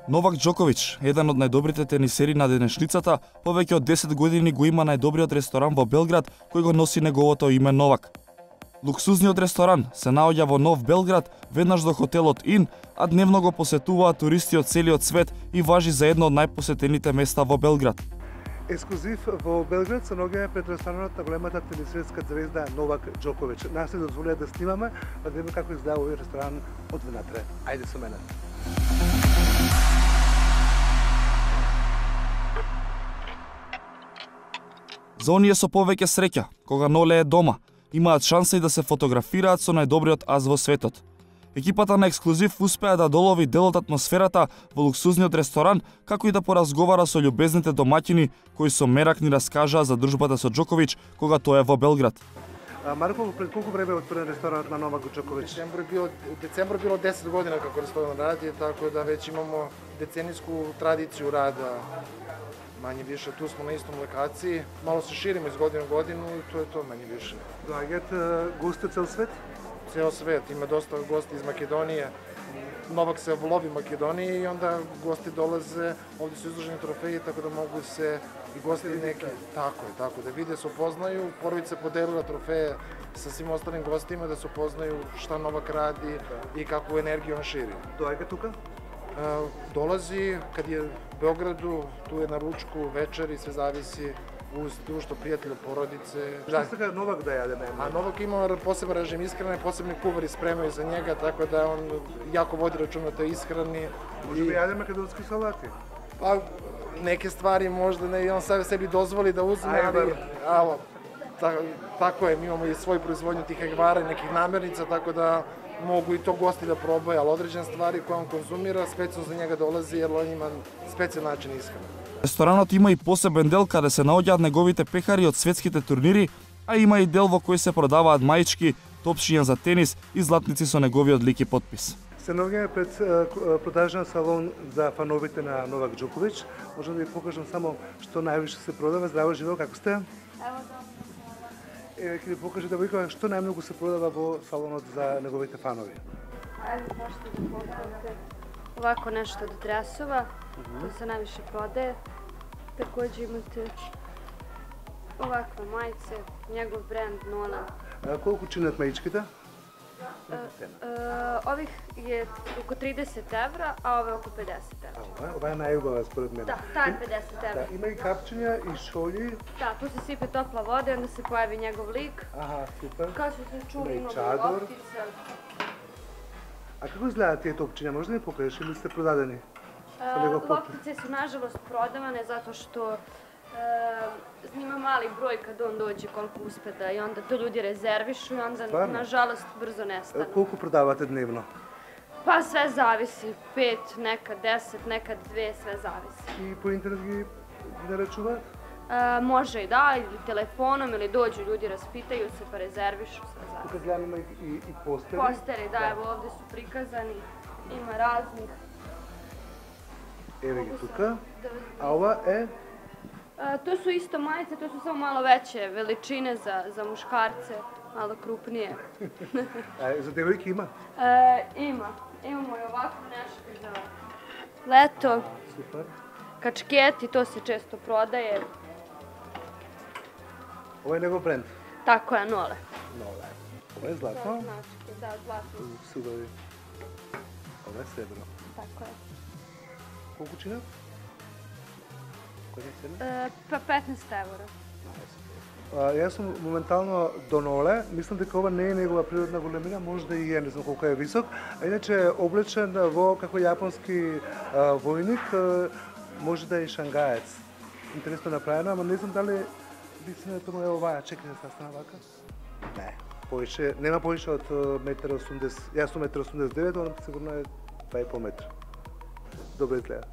Новак Џоковиќ, еден од најдобрите тенисери на денешницата, повеќе од 10 години го има најдобриот ресторан во Белград, кој го носи неговото име Новак. Луксузниот ресторан се наоѓа во Нов Белград, веднаш до хотелот Ин, а дневно го посетуваат туристи од целиот свет и важи за едно од најпосетените места во Белград. Ексклузив во Белград се наоѓаме пред ресторанот на големата тенисерска звезда Новак Џоковиќ. Нас се дозволија да снимаме, да видиме како изгледа овој ресторан од внатре. Ајде со мене. За оние со повеќе среќа, кога Ноле е дома, имаат шанса и да се фотографираат со најдобриот ас во светот. Екипата на Ексклузив успеа да долови дел од атмосферата во луксузниот ресторан, како и да поразговара со љубезните домаќини кои со мерак ни раскажаа за дружбата со Џоковиќ кога тој е во Белград. Марко, пред колку време отворен ресторанот на Новак Џоковиќ? Децембар било 10 година како ресторан ради, така да веќе имамо децениску традицiju rada. Manje više, tu smo na istom lokaciji. Malo se širimo iz godine u godinu i to je to manje više. Доаѓаат гости од цел свет? Ceo svet, ima dosta gosti iz Makedonije. Novak se lovi u Makedoniji i onda gosti dolaze, ovdje su izloženi trofeji, tako da mogu se i gosti neki, tako, da vide, se upoznaju, porodica podelila trofeje sa svim ostalim gostima, da se upoznaju šta Novak radi i kakvu energiju on širi. Доаѓа тука? Dolazi, kad je u Beogradu, tu je na ručku, večeri, sve zavisi uz društvo prijatelja, porodice. Šta se kada Novak da jade nema? A Novak ima poseban režim ishrane, posebni kuvari spremaju za njega, tako da on jako vodi računa o toj ishrani. Može bi jade makedonski salati? Pa, neke stvari možda ne, on sebi dozvoli da uzme, ali tako je, mi imamo i svoju proizvodnju tih egvara i nekih namirnica, tako da mogu i to gosti da probaju, ali određene stvari koje on konzumira, specijalno za njega dolazi jer on ima specijalni način ishrane. Ресторанот има и посебен дел каде се наоѓаат неговите пехари од светските турнири, а има и дел во кој се продаваат маички, топшиња за тенис и златници со неговиот лик и подпис. Се наоѓаме пред продажен салон за фановите на Новак Џоковиќ. Можам да ви покажам само што највише се продава. Здраво, живо, како сте? Ево да. Ќе ви покажа да ви што најмногу се продава во салонот за неговите фанови. Ajde, možete da pogledate ovako nešto od dresova, to se najviše prodaje. Takođe imate ovakve majice, njegov brand Nona. Колку чинат маичките? Ovih je oko 30 evra, a ove oko 50 evra. Ова е најубава според мене. Da, ta je 50 evra. Има и капчиња и шолји. Da, tu se sipe topla voda i onda se pojavi njegov lik. Аха, супер. Kao što se čuli, Ima i imamo čador. loptice. А како изгледаат тие топчиња? Може да ми покажеш или сте продадени? Со негов подпис? Loptice su nažalost prodavane zato što ima mali broj kad on dođe koliko uspe da i onda to ljudi rezervišu i onda Stvarno? nažalost brzo nestanu. Колку продавате дневно? Pa sve zavisi, 5, nekad 10, nekad 2, sve zavisi. И по интернет ги нарачуваат? Može i da, ili telefonom, ili dođu ljudi, raspitaju se pa rezervišu, sve zavisi. Тука гледам има и постери. Posteri, da, evo ovde su prikazani, ima raznih. Еве ги тука. А ова е? To su isto majice, to su samo malo veće veličine za muškarce, malo krupnije. За девојки има? Ima. Imamo i ovako nešto za leto, Супер. kačketi, to se često prodaje. Ова е негов бренд? Tako je, Nole. Ноле. Ова е златно? Značke, da, zlatno. Судови. Ова е сребро. Tako je. Колку чина? Кој е цена? Pa 15 evra. Јас сум моментално до Ноле. Мислам дека ова не е негова природна големина, може да и е, не знам колку е висок. А иначе е облечен во како јапонски војник, може да е шангаец. Интересно направено, ама не знам дали висината му е оваа. Чекай да се стана вака. Не. Повише, нема повише од 1,80 м. Јас сум 1,89 м, он сигурно е 2,5 метра. Добро изгледа.